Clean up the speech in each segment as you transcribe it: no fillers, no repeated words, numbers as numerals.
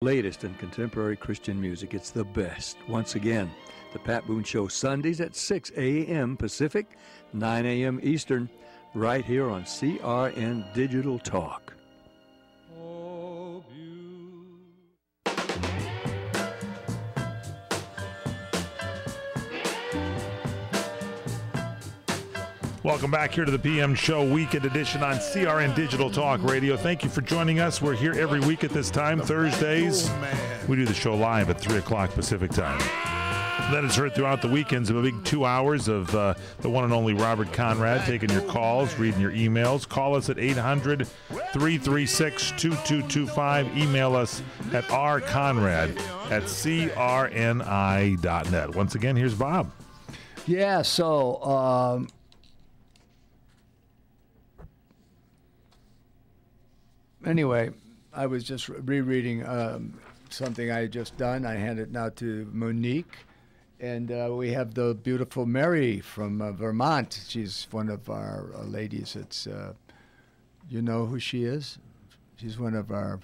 Latest in contemporary Christian music. It's the best. Once again, the Pat Boone Show, Sundays at 6 a.m. Pacific, 9 a.m. Eastern, right here on CRN Digital Talk. Welcome back here to the PM Show Weekend Edition on CRN Digital Talk Radio. Thank you for joining us. We're here every week at this time, Thursdays. We do the show live at 3 o'clock Pacific time. Then it's heard throughout the weekends of a big 2 hours of the one and only Robert Conrad taking your calls, reading your emails. Call us at 800-336-2225. Email us at rconrad@crni.net. Once again, here's Bob. Yeah, so... Anyway, I was just rereading something I had just done. I handed it now to Monique, and we have the beautiful Mary from Vermont. She's one of our ladies. It's, you know who she is? She's one of the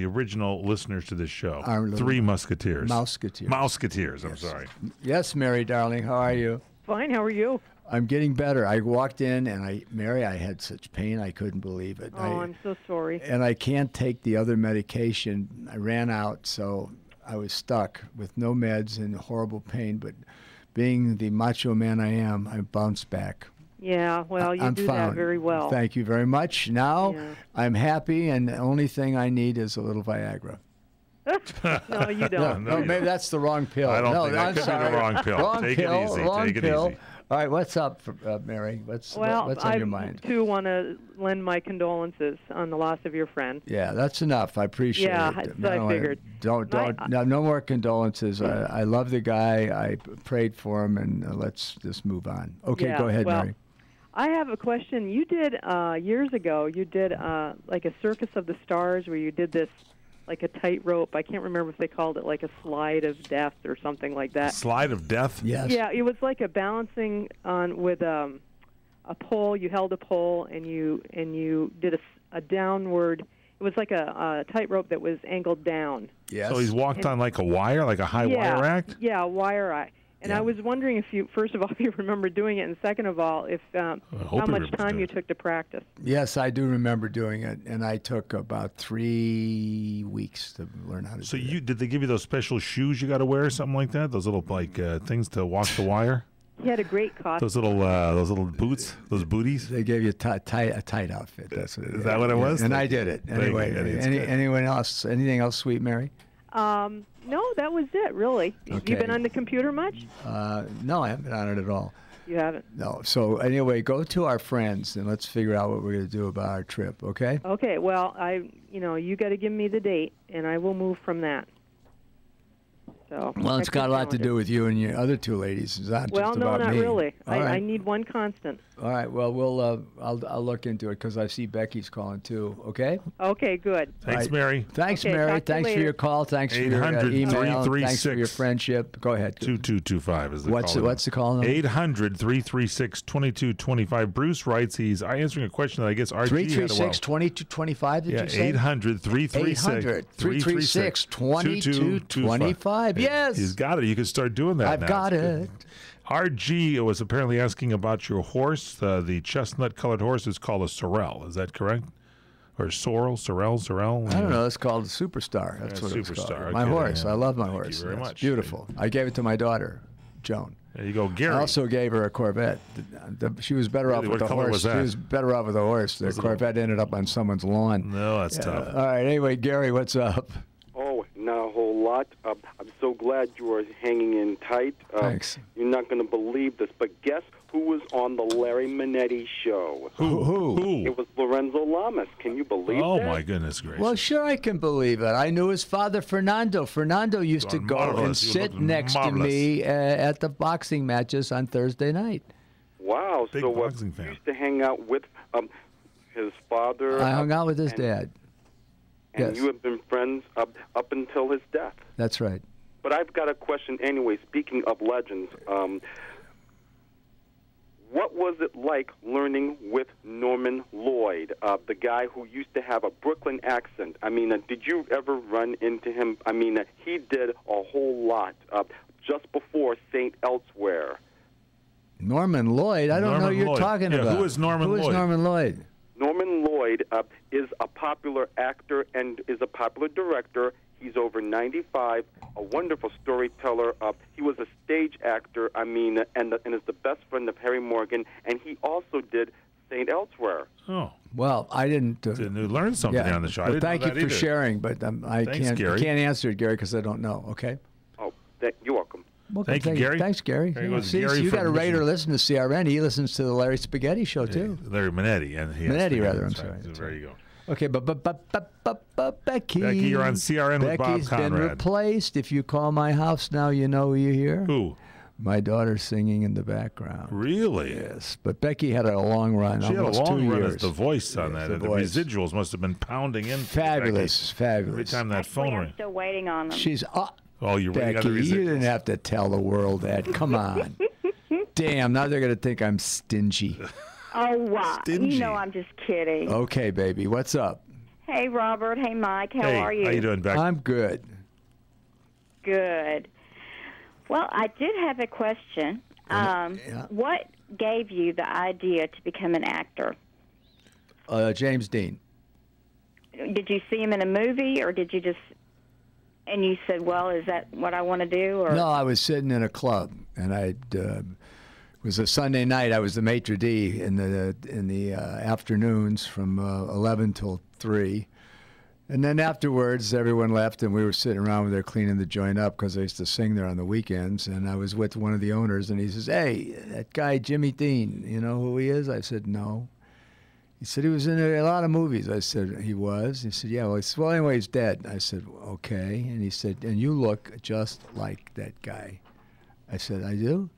original listeners to this show. Three Musketeers. Mouseketeers, I'm sorry. Yes, Mary, darling, how are you? Fine, how are you? I'm getting better. I walked in, and Mary, I had such pain, I couldn't believe it. I'm so sorry. And I can't take the other medication. I ran out, so I was stuck with no meds and horrible pain. But being the macho man I am, I bounced back. Yeah, well, you do that very well. Thank you very much. Now I'm happy, and the only thing I need is a little Viagra. No, you don't. No, maybe that's the wrong pill. I don't think that could be the wrong pill. Take it easy. Take it easy. All right, what's up, Mary? What's on your mind? I, too, want to lend my condolences on the loss of your friend. Yeah, that's enough. I appreciate it. Yeah, I figured. No more condolences. I love the guy. I prayed for him, and let's just move on. Okay, go ahead, Mary. I have a question. You did, years ago, like a Circus of the Stars where you did this, like a tightrope. I can't remember if they called it like a slide of death or something like that. Slide of death? Yes. Yeah, it was like a balancing on with a pole. You held a pole and you did a downward. It was like a tightrope that was angled down. Yes. So he's walked on like a wire, like a high wire act? Yeah, a wire act. And I was wondering if you, first of all, if you remember doing it, and second of all, if how much time you took to practice. Yes, I do remember doing it, and I took about 3 weeks to learn how to do it. So did they give you those special shoes you got to wear or something like that? Those little things to walk the wire? He had a great costume. Those little boots, those booties? They gave you a tight outfit. That's what Is that what it was? And I did it. Anyway, anyone else? Anything else, sweet Mary? No, that was it, really. Okay. Have you been on the computer much? No, I haven't been on it at all. You haven't? No. So anyway, go to our friends and let's figure out what we're going to do about our trip, okay? Okay. Well, you got to give me the date, and I will move from that. So. Well, it's got a lot to do with you and your other two ladies. It's not just about me. Not really. Right. I need one constant. All right. Well, I'll look into it because I see Becky's calling too. Okay. Okay. Good. Thanks, Mary. Thanks, Mary. Thanks for your call. Thanks for your email. Thanks for your friendship. Go ahead. 2225 is the call. What's the call number? 800-336-2225. Bruce writes he's answering a question that I guess RG had a while. 336-2225. Did you say? 800-336-2225. Yes. He's got it. You can start doing that I've now. got it. RG was apparently asking about your horse. The chestnut-colored horse is called a sorrel. Is that correct? Or sorrel? I don't know. It's called a Superstar. That's what it's called. Okay, my horse. I love my horse. Thank you very much. It's beautiful. I gave it to my daughter, Joan. There you go, Gary. I also gave her a Corvette. She was better off with the horse. Was that? She was better off with the horse. The Corvette ended up on someone's lawn. No, that's tough. All right. Anyway, Gary, what's up? Oh, not a whole lot. I'm so glad you are hanging in tight. Thanks. You're not going to believe this, but guess who was on the Larry Minetti show? Who? It was Lorenzo Lamas. Can you believe that? Oh, my goodness gracious. Well, sure I can believe it. I knew his father, Fernando. Fernando used to go and sit next to me at the boxing matches on Thursday night. Wow. Big so boxing you fan. used to hang out with his father? I hung out with his dad. And yes. you have been friends up until his death. That's right. But I've got a question anyway. Speaking of legends, what was it like learning with Norman Lloyd, the guy who used to have a Brooklyn accent? I mean, did you ever run into him? I mean, he did a whole lot just before St. Elsewhere. Norman Lloyd? I don't know what you're talking about. Who is Norman Lloyd? Who is Norman Lloyd? Norman Lloyd is a popular actor and is a popular director. He's over 95, a wonderful storyteller. He was a stage actor, and is the best friend of Harry Morgan, and he also did St. Elsewhere. Oh. Well, I didn't... Didn't learn something on the show. But thank you for sharing, but I can't answer it, Gary, because I don't know, okay? Oh, you're welcome. Thank you, Gary. Thanks, Gary. You got a regular listen to CRN. He listens to the Larry Spaghetti Show, too. Larry Minetti. Minetti, rather, I'm sorry. So there you go. Okay, but Becky. Becky, you're on CRN with Bob Conrad. Becky's been replaced. If you call my house now, you know who you hear. Who? My daughter's singing in the background. Really? Yes, but Becky had a long run. She had a long 2 run years. as the voice on that. The residuals must have been pounding in. Fabulous. Every time that phone rings. I'm still waiting on them. She's Oh, you're waiting on the Becky, residuals. you didn't have to tell the world that. Come on. Damn, now they're going to think I'm stingy. Oh, wow. Stingy. You know I'm just kidding. Okay, baby, what's up? Hey, Robert. Hey, Mike. How are you? How you doing, Becky? I'm good. Good. Well, I did have a question. What gave you the idea to become an actor? James Dean. Did you see him in a movie, or did you just... And you said, well, is that what I want to do? Or? No, I was sitting in a club, and it was a Sunday night. I was the maitre d' in the afternoons from 11 till 3. And then afterwards, everyone left, and we were sitting around there cleaning the joint up because I used to sing there on the weekends. And I was with one of the owners, and he says, hey, that guy Jimmy Dean, you know who he is? I said, no. He said, he was in a lot of movies. I said, he was? He said, yeah. Well, anyway, he's dead. I said, okay. And he said, and you look just like that guy. I said, I do?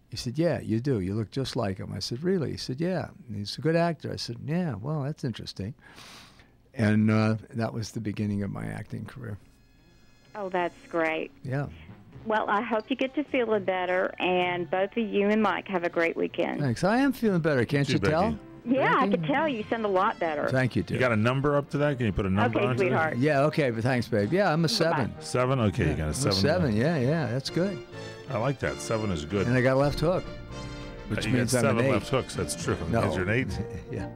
He said, yeah, you do. You look just like him. I said, really? He said, yeah. And he's a good actor. I said, yeah, well, that's interesting. And that was the beginning of my acting career. Oh, that's great. Yeah. Well, I hope you get to feeling better, and both of you and Mike have a great weekend. Thanks. I am feeling better. Can't you tell? Becky. Yeah, I could tell you sound a lot better. Thank you, dear. You got a number up to that? Can you put a number on Okay, sweetheart. Yeah, okay, but thanks, babe. Yeah, I'm a 7. 7? Okay, Yeah, you got a 7. I'm a 7, yeah, that's good. I like that. 7 is good. And I got a left hook, which you means got I'm 7 an 8. left hooks. That's true. No. Is you're an 8? Yeah.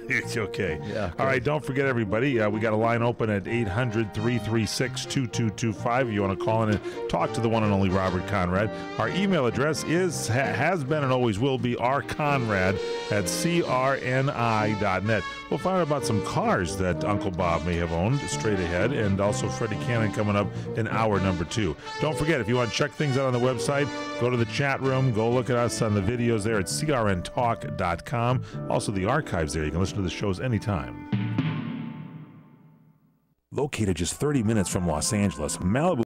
It's okay. Yeah, All right, don't forget, everybody, we got a line open at 800-336-2225. You want to call in and talk to the one and only Robert Conrad. Our email address has been and always will be rconrad@crni.net. We'll find out about some cars that Uncle Bob may have owned straight ahead, and also Freddie Cannon coming up in hour number 2. Don't forget, if you want to check things out on the website, go to the chat room, go look at us on the videos there at crntalk.com. Also, the archives there. You can listen to the shows anytime. Located just 30 minutes from Los Angeles, Malibu